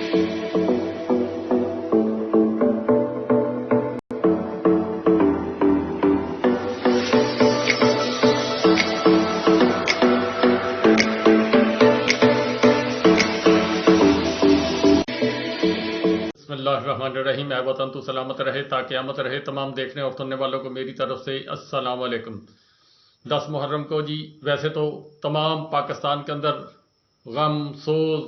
بسم اللہ الرحمن الرحیم۔ اے وطن تو سلامت رہے تا قیامت رہے۔ تمام دیکھنے اور سننے والوں کو میری طرف سے السلام علیکم۔ 10 محرم کو جی ویسے تو تمام پاکستان کے اندر غم سوز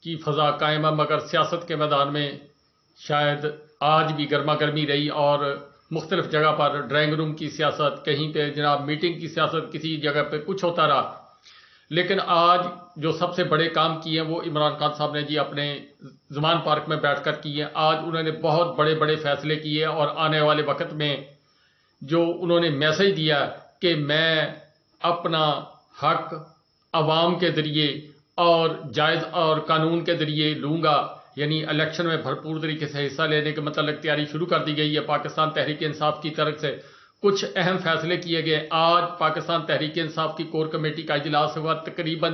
کی فضا قائم ہے، مگر سیاست کے میدان میں شاید آج بھی گرما گرمی رہی اور مختلف جگہ پر ڈرائنگ روم کی سیاست، کہیں پہ جناب میٹنگ کی سیاست، کسی جگہ پہ کچھ ہوتا رہا۔ لیکن آج جو سب سے بڑے کام کیے ہیں وہ عمران خان صاحب نے جی اپنے زمان پارک میں بیٹھ کر کیے ہیں۔ آج انہوں نے بہت بڑے بڑے فیصلے کیے اور آنے والے وقت میں جو انہوں نے میسج دیا کہ میں اپنا حق عوام کے ذریعے اور جائز اور قانون کے ذریعے لوں گا، یعنی الیکشن میں بھرپور طریقے سے حصہ لینے کے متعلق تیاری شروع کر دی گئی ہے پاکستان تحریک انصاف کی طرف سے۔ کچھ اہم فیصلے کیے گئے۔ آج پاکستان تحریک انصاف کی کور کمیٹی کا اجلاس ہوا، تقریباً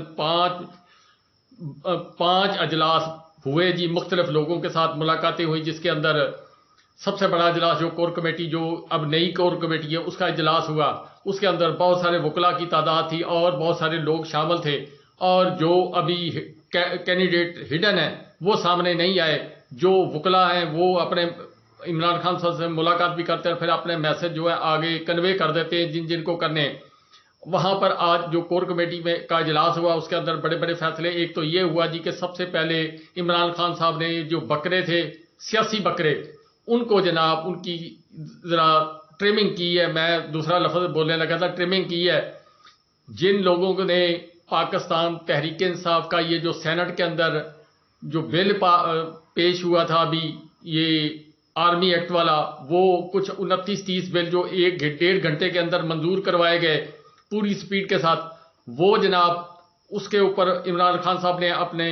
پانچ اجلاس ہوئے جی، مختلف لوگوں کے ساتھ ملاقاتیں ہوئی، جس کے اندر سب سے بڑا اجلاس جو کور کمیٹی جو اب نئی کور کمیٹی ہے اس کا اجلاس ہوا۔ اس کے اندر بہت سارے وکلاء کی تعداد تھی اور بہت سارے لوگ شامل تھے، اور جو ابھی کینڈیڈیٹ ہڈن ہیں وہ سامنے نہیں آئے۔ جو وکلاء ہیں وہ اپنے عمران خان صاحب سے ملاقات بھی کرتے ہیں، پھر اپنے میسج جو ہے آگے کنوے کر دیتے ہیں جن کو کرنے۔ وہاں پر آج جو کور کمیٹی میں کا اجلاس ہوا اس کے اندر بڑے بڑے فیصلے۔ ایک تو یہ ہوا جی کہ سب سے پہلے عمران خان صاحب نے جو بکرے تھے، سیاسی بکرے، ان کو جناب ان کی ذرا ٹریمنگ کی ہے۔ میں دوسرا لفظ بولنے لگا تھا، ٹریمنگ کی ہے۔ جن لوگوں نے پاکستان تحریک انصاف کا یہ جو سینٹ کے اندر جو بل پیش ہوا تھا ابھی، یہ آرمی ایکٹ والا، وہ کچھ 29-30 بل جو 1-1.5 گھنٹے کے اندر منظور کروائے گئے پوری سپیڈ کے ساتھ، وہ جناب اس کے اوپر عمران خان صاحب نے اپنے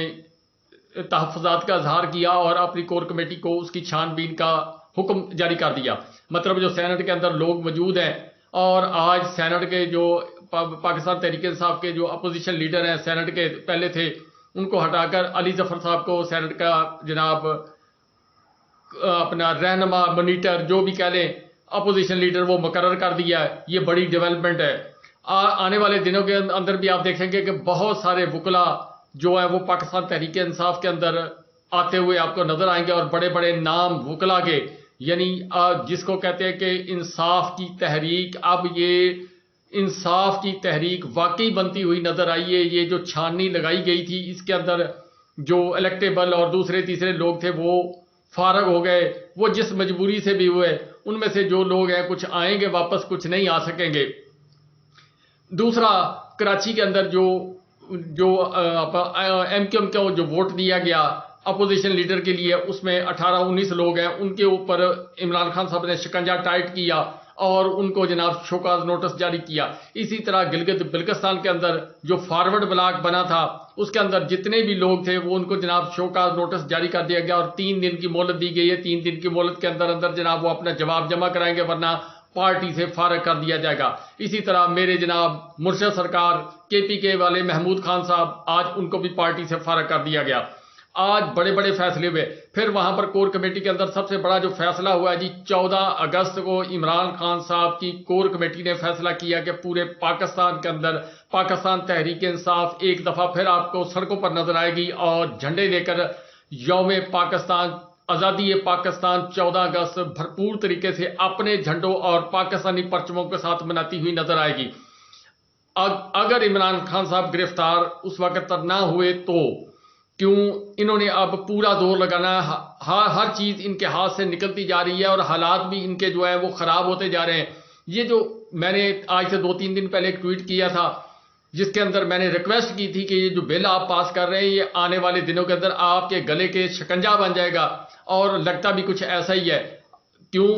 تحفظات کا اظہار کیا اور اپنی کور کمیٹی کو اس کی چھان بین کا حکم جاری کر دیا۔ مطلب جو سینٹ کے اندر لوگ موجود ہیں، اور آج سینٹ کے جو پاکستان تحریک انصاف کے جو اپوزیشن لیڈر ہیں سینٹ کے پہلے تھے، ان کو ہٹا کر علی ظفر صاحب کو سینٹ کا جناب اپنا رہنما، مانیٹر، جو بھی کہہ لیں، اپوزیشن لیڈر وہ مقرر کر دیا ہے۔ یہ بڑی ڈیولپمنٹ ہے۔ آنے والے دنوں کے اندر بھی آپ دیکھیں گے کہ بہت سارے وکلاء جو ہیں وہ پاکستان تحریک انصاف کے اندر آتے ہوئے آپ کو نظر آئیں گے، اور بڑے بڑے نام وکلاء کے، یعنی جس کو کہتے ہیں کہ انصاف کی تحریک، اب یہ انصاف کی تحریک واقعی بنتی ہوئی نظر آئی ہے۔ یہ جو چھاننی لگائی گئی تھی اس کے اندر جو الیکٹیبل اور دوسرے تیسرے لوگ تھے وہ فارغ ہو گئے، وہ جس مجبوری سے بھی ہوئے، ان میں سے جو لوگ ہیں کچھ آئیں گے واپس، کچھ نہیں آ سکیں گے۔ دوسرا، کراچی کے اندر جو ایم کیو ایم کو جو ووٹ دیا گیا اپوزیشن لیڈر کے لیے، اس میں 18-19 لوگ ہیں، ان کے اوپر عمران خان صاحب نے شکنجہ ٹائٹ کیا اور ان کو جناب شوکاز نوٹس جاری کیا۔ اسی طرح گلگت بلتستان کے اندر جو فارورڈ بلاک بنا تھا اس کے اندر جتنے بھی لوگ تھے وہ ان کو جناب شوکاز نوٹس جاری کر دیا گیا، اور 3 دن کی مہلت دی گئی ہے۔ 3 دن کی مہلت کے اندر اندر جناب وہ اپنا جواب جمع کرائیں گے، ورنہ پارٹی سے فارغ کر دیا جائے گا۔ اسی طرح میرے جناب مرشد سرکار KPK والے محمود خان صاحب، آج ان کو بھی پارٹی سے فارغ کر دیا گیا۔ آج بڑے بڑے فیصلے ہوئے۔ پھر وہاں پر کور کمیٹی کے اندر سب سے بڑا جو فیصلہ ہوا ہے جی، 14 اگست کو عمران خان صاحب کی کور کمیٹی نے فیصلہ کیا کہ پورے پاکستان کے اندر پاکستان تحریک انصاف ایک دفعہ پھر آپ کو سڑکوں پر نظر آئے گی، اور جھنڈے لے کر یوم پاکستان، آزادی پاکستان 14 اگست بھرپور طریقے سے اپنے جھنڈوں اور پاکستانی پرچموں کے ساتھ مناتی ہوئی نظر آئے گی۔ اگر عمران خان صاحب گرفتار اس وقت تک نہ ہوئے تو کیوں انہوں نے اب پورا زور لگانا ہے؟ ہر چیز ان کے ہاتھ سے نکلتی جا رہی ہے اور حالات بھی ان کے جو ہے وہ خراب ہوتے جا رہے ہیں۔ یہ جو میں نے آج سے 2-3 دن پہلے ایک ٹویٹ کیا تھا جس کے اندر میں نے ریکویسٹ کی تھی کہ یہ جو بل آپ پاس کر رہے ہیں یہ آنے والے دنوں کے اندر آپ کے گلے کے شکنجہ بن جائے گا، اور لگتا بھی کچھ ایسا ہی ہے۔ کیوں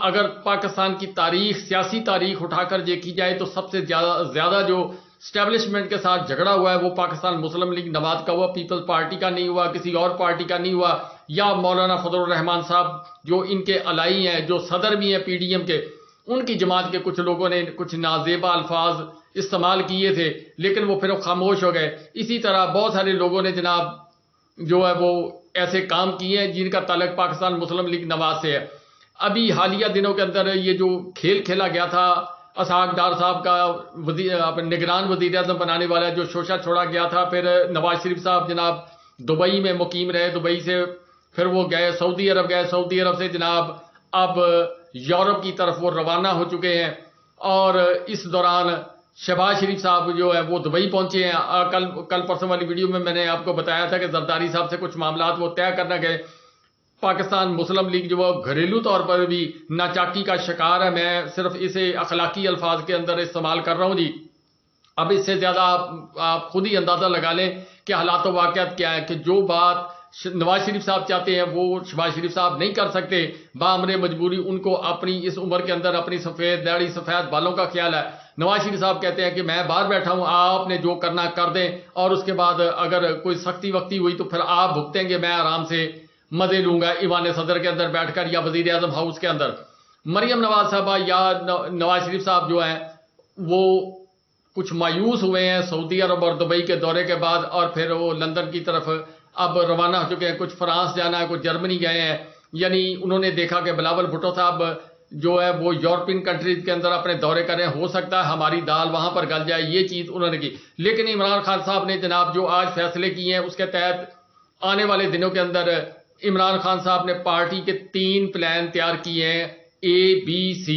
اگر پاکستان کی تاریخ، سیاسی تاریخ اٹھا کر دیکھی جائے تو سب سے زیادہ جو اسٹیبلشمنٹ کے ساتھ جھگڑا ہوا ہے وہ پاکستان مسلم لیگ نواز کا ہوا، پیپلز پارٹی کا نہیں ہوا، کسی اور پارٹی کا نہیں ہوا، یا مولانا فضل الرحمان صاحب جو ان کے الائی ہیں، جو صدر بھی ہیں PDM کے، ان کی جماعت کے کچھ لوگوں نے کچھ نازیبا الفاظ استعمال کیے تھے، لیکن وہ پھر خاموش ہو گئے۔ اسی طرح بہت سارے لوگوں نے جناب جو ہے وہ ایسے کام کیے ہیں جن کا تعلق پاکستان مسلم لیگ نواز سے ہے۔ ابھی حالیہ دنوں کے اندر یہ جو کھیل کھیلا گیا تھا اسحاق ڈار صاحب کا نگران وزیر اعظم بنانے والا، جو شوشہ چھوڑا گیا تھا، پھر نواز شریف صاحب جناب دبئی میں مقیم رہے، دبئی سے پھر وہ گئے سعودی عرب، سعودی عرب سے جناب اب یورپ کی طرف وہ روانہ ہو چکے ہیں، اور اس دوران شہباز شریف صاحب جو ہے وہ دبئی پہنچے ہیں۔ کل پرسوں والی ویڈیو میں نے آپ کو بتایا تھا کہ زرداری صاحب سے کچھ معاملات وہ طے کرنا گئے۔ پاکستان مسلم لیگ جو گھریلو طور پر بھی ناچاکی کا شکار ہے، میں صرف اسے اخلاقی الفاظ کے اندر استعمال کر رہا ہوں جی۔ اب اس سے زیادہ آپ خود ہی اندازہ لگا لیں کہ حالات و واقعات کیا ہے، کہ جو بات نواز شریف صاحب چاہتے ہیں وہ شہباز شریف صاحب نہیں کر سکتے، بامر مجبوری ان کو اپنی اس عمر کے اندر اپنی سفید داڑھی سفید بالوں کا خیال ہے۔ نواز شریف صاحب کہتے ہیں کہ میں باہر بیٹھا ہوں، آپ نے جو کرنا کر دیں، اور اس کے بعد اگر کوئی سختی وقتی ہوئی تو پھر آپ بھگتیں گے، میں آرام سے مزے لوں گا ایوان صدر کے اندر بیٹھ کر یا وزیر اعظم ہاؤس کے اندر۔ مریم نواز صاحبہ یا نواز شریف صاحب جو ہیں وہ کچھ مایوس ہوئے ہیں سعودی عرب اور دبئی کے دورے کے بعد، اور پھر وہ لندن کی طرف اب روانہ ہو چکے ہیں، کچھ فرانس جانا ہے، کچھ جرمنی گئے ہیں، یعنی انہوں نے دیکھا کہ بلاول بھٹو صاحب جو ہے وہ یورپین کنٹریز کے اندر اپنے دورے کر رہے ہیں، ہو سکتا ہے ہماری دال وہاں پر گل جائے، یہ چیز انہوں نے کی۔ لیکن عمران خان صاحب نے جناب جو آج فیصلے کیے ہیں اس کے تحت آنے والے دنوں کے اندر عمران خان صاحب نے پارٹی کے 3 پلان تیار کیے ہیں، ABC۔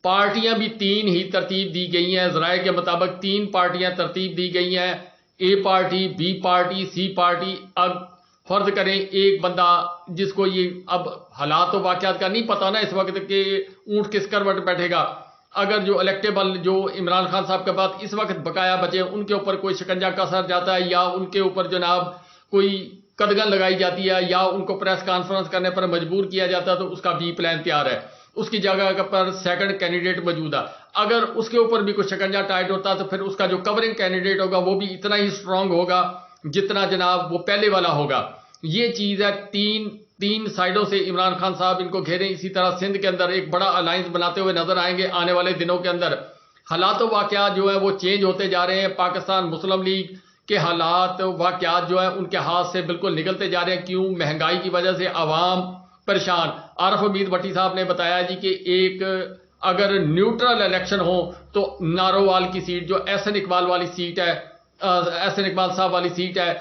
پارٹیاں بھی 3 ہی ترتیب دی گئی ہیں، ذرائع کے مطابق 3 پارٹیاں ترتیب دی گئی ہیں، A party, B party, C party. اب فرض کریں ایک بندہ جس کو یہ اب حالات و واقعات کا نہیں پتا نا اس وقت کہ اونٹ کس کروٹ بیٹھے گا، اگر جو الیکٹیبل جو عمران خان صاحب کے بعد اس وقت بقایا بچے ان کے اوپر کوئی شکنجہ کسر جاتا ہے، یا ان کے اوپر جناب کوئی قدغن لگائی جاتی ہے، یا ان کو پریس کانفرنس کرنے پر مجبور کیا جاتا ہے، تو اس کا B پلان تیار ہے، اس کی جگہ پر سیکنڈ کینڈیڈیٹ موجود ہے۔ اگر اس کے اوپر بھی کوئی شکنجہ ٹائٹ ہوتا ہے تو پھر اس کا جو کورنگ کینڈیڈیٹ ہوگا وہ بھی اتنا ہی اسٹرانگ ہوگا جتنا جناب وہ پہلے والا ہوگا۔ یہ چیز ہے، تین سائڈوں سے عمران خان صاحب ان کو گھیریں۔ اسی طرح سندھ کے اندر ایک بڑا الائنس بناتے ہوئے نظر آئیں گے آنے والے دنوں کے اندر۔ حالات و واقعات جو ہیں وہ چینج ہوتے جا رہے ہیں، پاکستان مسلم لیگ کے حالات واقعات جو ہیں ان کے ہاتھ سے بالکل نکلتے جا رہے ہیں۔ کیوں؟ مہنگائی کی وجہ سے عوام پریشان۔ عارف حمید بھٹی صاحب نے بتایا جی کہ ایک اگر نیوٹرل الیکشن ہو تو نارووال کی سیٹ جو احسن اقبال والی سیٹ ہے، احسن اقبال صاحب والی سیٹ ہے،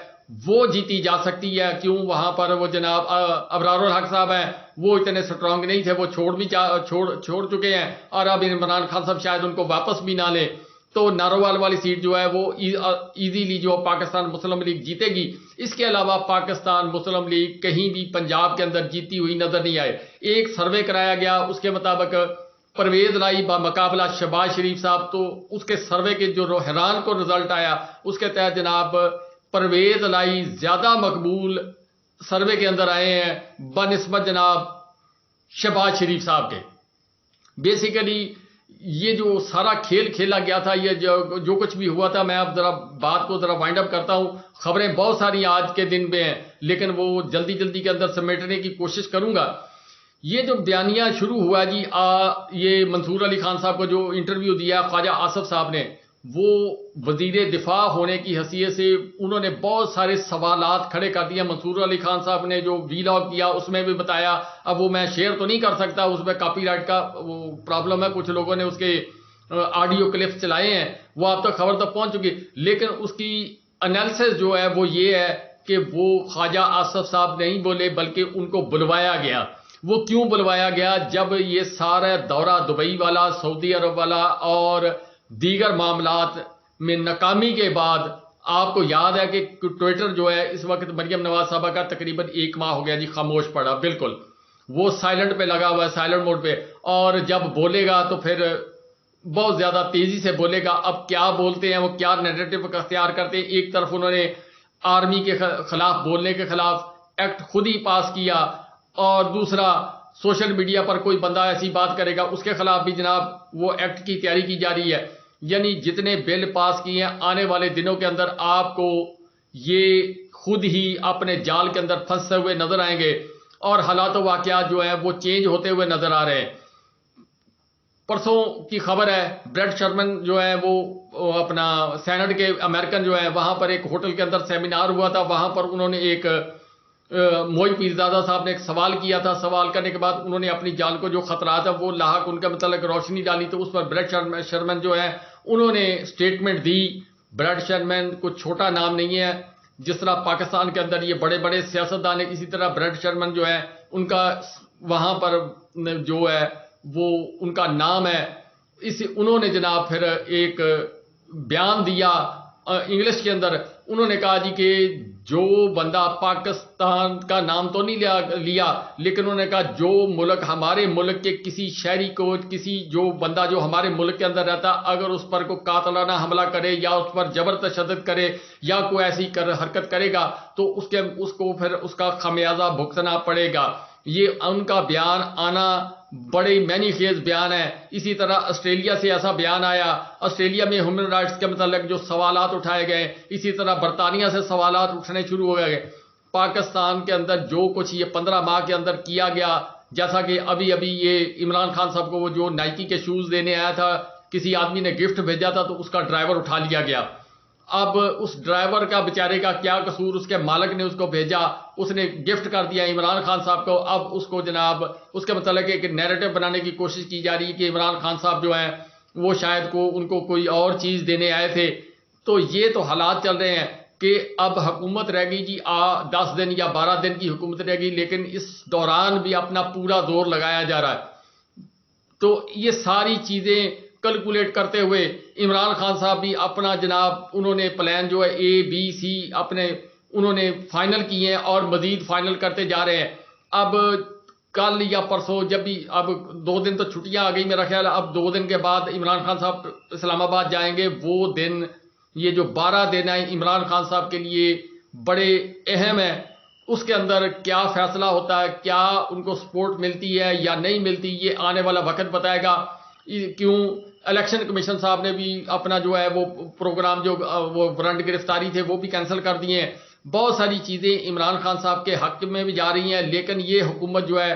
وہ جیتی جا سکتی ہے۔ کیوں؟ وہاں پر وہ جناب ابرار الحق صاحب ہیں، وہ اتنے سٹرونگ نہیں تھے، وہ چھوڑ چکے ہیں، اور اب عمران خان صاحب شاید ان کو واپس بھی نہ لیں، تو نارووال والی سیٹ جو ہے وہ ایزیلی جو پاکستان مسلم لیگ جیتے گی۔ اس کے علاوہ پاکستان مسلم لیگ کہیں بھی پنجاب کے اندر جیتی ہوئی نظر نہیں آئے۔ ایک سروے کرایا گیا، اس کے مطابق پرویز لائی بمقابلہ شہباز شریف صاحب، تو اس کے سروے کے جو حیران کو رزلٹ آیا اس کے تحت جناب پرویز لائی زیادہ مقبول سروے کے اندر آئے ہیں بنسبت جناب شہباز شریف صاحب کے۔ بیسیکلی یہ جو سارا کھیل کھیلا گیا تھا، یہ جو کچھ بھی ہوا تھا، میں اب ذرا بات کو ذرا وائنڈ اپ کرتا ہوں۔ خبریں بہت ساری آج کے دن میں ہیں لیکن وہ جلدی کے اندر سمیٹنے کی کوشش کروں گا۔ یہ جو بیانیہ شروع ہوا جی، یہ منصور علی خان صاحب کو جو انٹرویو دیا خواجہ آصف صاحب نے، وہ وزیر دفاع ہونے کی حیثیت سے انہوں نے بہت سارے سوالات کھڑے کر دیے۔ منصور علی خان صاحب نے جو ویلاگ کیا اس میں بھی بتایا، اب وہ میں شیئر تو نہیں کر سکتا، اس میں کاپی رائٹ کا وہ پرابلم ہے، کچھ لوگوں نے اس کے آڈیو کلپس چلائے ہیں، وہ آپ تک خبر تک پہنچ چکی، لیکن اس کی انالیسس جو ہے وہ یہ ہے کہ وہ خواجہ آصف صاحب نہیں بولے بلکہ ان کو بلوایا گیا۔ وہ کیوں بلوایا گیا؟ جب یہ سارا دورہ دبئی والا، سعودی عرب والا اور دیگر معاملات میں ناکامی کے بعد، آپ کو یاد ہے کہ ٹویٹر جو ہے اس وقت مریم نواز صاحبہ کا تقریباً 1 ماہ ہو گیا جی خاموش پڑا، بالکل وہ سائلنٹ پہ لگا ہوا ہے، سائلنٹ موڈ پہ، اور جب بولے گا تو پھر بہت زیادہ تیزی سے بولے گا۔ اب کیا بولتے ہیں، وہ کیا نیریٹو کا اختیار کرتے ہیں؟ ایک طرف انہوں نے آرمی کے خلاف بولنے کے خلاف ایکٹ خود ہی پاس کیا، اور دوسرا سوشل میڈیا پر کوئی بندہ ایسی بات کرے گا اس کے خلاف بھی جناب وہ ایکٹ کی تیاری کی جا رہی ہے۔ یعنی جتنے بل پاس کیے ہیں آنے والے دنوں کے اندر آپ کو یہ خود ہی اپنے جال کے اندر پھنسے ہوئے نظر آئیں گے، اور حالات و واقعات جو ہیں وہ چینج ہوتے ہوئے نظر آ رہے ہیں۔ پرسوں کی خبر ہے، بریڈ شرمن جو ہے وہ اپنا سینٹ کے امریکن جو ہے وہاں پر ایک ہوٹل کے اندر سیمینار ہوا تھا، وہاں پر انہوں نے ایک موئی پیرزادہ صاحب نے ایک سوال کیا تھا. سوال کرنے کے بعد انہوں نے اپنی جان کو جو خطرات ہیں وہ لاحق ان کے متعلق روشنی ڈالی. تو اس پر بریٹ شرمن جو ہے انہوں نے اسٹیٹمنٹ دی. بریٹ شرمن کوئی چھوٹا نام نہیں ہے. جس طرح پاکستان کے اندر یہ بڑے بڑے سیاستدان ہیں، اسی طرح بریٹ شرمن جو ہے ان کا وہاں پر جو ہے وہ ان کا نام ہے. انہوں نے جناب پھر ایک بیان دیا انگلش کے اندر. انہوں نے کہا جی کہ جو بندہ پاکستان کا نام تو نہیں لیا، لیکن انہوں نے کہا جو ملک ہمارے ملک کے کسی شہری کو، کسی جو بندہ جو ہمارے ملک کے اندر رہتا، اگر اس پر کوئی قاتلانہ حملہ کرے یا اس پر جبر تشدد کرے یا کوئی ایسی حرکت کرے گا تو اس کو پھر اس کا خمیازہ بھگتنا پڑے گا. یہ ان کا بیان آنا بڑے معنی خیز بیان ہے. اسی طرح آسٹریلیا سے ایسا بیان آیا. آسٹریلیا میں ہیومن رائٹس کے متعلق جو سوالات اٹھائے گئے، اسی طرح برطانیہ سے سوالات اٹھنے شروع ہو گئے. پاکستان کے اندر جو کچھ یہ 15 ماہ کے اندر کیا گیا، جیسا کہ ابھی یہ عمران خان صاحب کو وہ جو نائکی کے شوز دینے آیا تھا، کسی آدمی نے گفٹ بھیجا تھا تو اس کا ڈرائیور اٹھا لیا گیا. اب اس ڈرائیور کا بیچارے کا کیا قصور، اس کے مالک نے اس کو بھیجا، اس نے گفٹ کر دیا عمران خان صاحب کو. اب اس کو جناب اس کے متعلق ایک نیریٹو بنانے کی کوشش کی جا رہی ہے کہ عمران خان صاحب جو ہیں وہ شاید ان کو کوئی اور چیز دینے آئے تھے. تو یہ تو حالات چل رہے ہیں کہ اب حکومت رہ گئی جی 10 دن یا 12 دن کی حکومت رہ گئی، لیکن اس دوران بھی اپنا پورا زور لگایا جا رہا ہے. تو یہ ساری چیزیں کیلکولیٹ کرتے ہوئے عمران خان صاحب بھی اپنا جناب انہوں نے پلان جو ہے ABC انہوں نے فائنل کیے ہیں اور مزید فائنل کرتے جا رہے ہیں. اب کل یا پرسوں جب بھی اب 2 دن تو چھٹیاں آ گئی میرا خیال ہے، اب 2 دن کے بعد عمران خان صاحب اسلام آباد جائیں گے. وہ دن یہ جو 12 دن ہیں عمران خان صاحب کے لیے بڑے اہم ہیں. اس کے اندر کیا فیصلہ ہوتا ہے، کیا ان کو سپورٹ ملتی ہے یا نہیں ملتی، یہ آنے والا وقت بتائے گا. کیوں الیکشن کمیشن صاحب نے بھی اپنا جو ہے وہ پروگرام جو وہ وارنٹ گرفتاری تھے وہ بھی کینسل کر دیے ہیں. بہت ساری چیزیں عمران خان صاحب کے حق میں بھی جا رہی ہیں، لیکن یہ حکومت جو ہے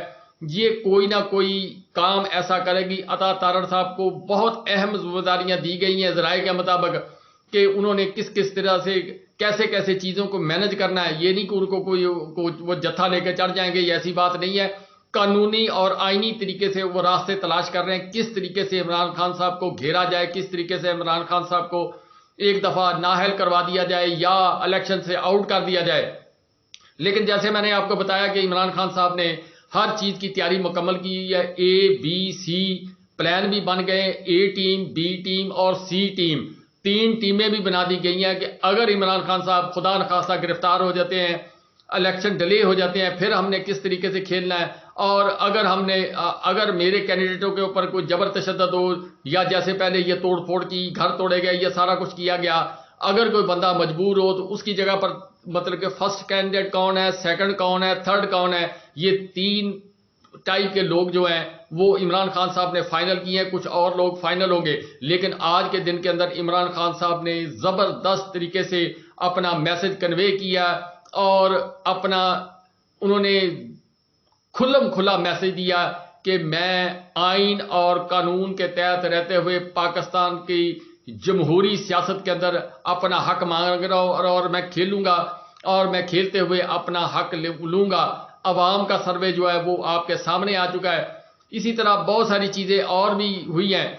یہ کوئی نہ کوئی کام ایسا کرے گی. عطا تارڑ صاحب کو بہت اہم ذمہ داریاں دی گئی ہیں ذرائع کے مطابق کہ انہوں نے کس طرح سے کیسے چیزوں کو مینج کرنا ہے. یہ نہیں کہ ان کو کوئی وہ جتھا لے کے چڑھ جائیں گے، یہ ایسی بات نہیں ہے. قانونی اور آئینی طریقے سے وہ راستے تلاش کر رہے ہیں، کس طریقے سے عمران خان صاحب کو گھیرا جائے، کس طریقے سے عمران خان صاحب کو ایک دفعہ نااہل کروا دیا جائے یا الیکشن سے آؤٹ کر دیا جائے. لیکن جیسے میں نے آپ کو بتایا کہ عمران خان صاحب نے ہر چیز کی تیاری مکمل کی ہے. ABC پلان بھی بن گئے، A ٹیم، B ٹیم اور C ٹیم، 3 ٹیمیں بھی بنا دی گئی ہیں کہ اگر عمران خان صاحب خدا نخواستہ گرفتار ہو جاتے ہیں، الیکشن ڈیلے ہو جاتے ہیں، پھر ہم نے کس طریقے سے کھیلنا ہے. اور اگر میرے کینڈیڈیٹوں کے اوپر کوئی جبر تشدد ہو یا جیسے پہلے یہ توڑ پھوڑ کی، گھر توڑے گئے، یہ سارا کچھ کیا گیا، اگر کوئی بندہ مجبور ہو تو اس کی جگہ پر مطلب کہ فرسٹ کینڈیڈیٹ کون ہے، سیکنڈ کون ہے، تھرڈ کون ہے، یہ 3 ٹائپ کے لوگ جو ہیں وہ عمران خان صاحب نے فائنل کیے ہیں. کچھ اور لوگ فائنل ہوں گے، لیکن آج کے دن کے اندر عمران خان صاحب نے زبردست طریقے سے اپنا میسج کنوے کیا اور انہوں نے کھلا میسج دیا کہ میں آئین اور قانون کے تحت رہتے ہوئے پاکستان کی جمہوری سیاست کے اندر اپنا حق مانگ رہا ہوں اور میں کھیلوں گا اور میں کھیلتے ہوئے اپنا حق لوں گا. عوام کا سروے جو ہے وہ آپ کے سامنے آ چکا ہے. اسی طرح بہت ساری چیزیں اور بھی ہوئی ہیں.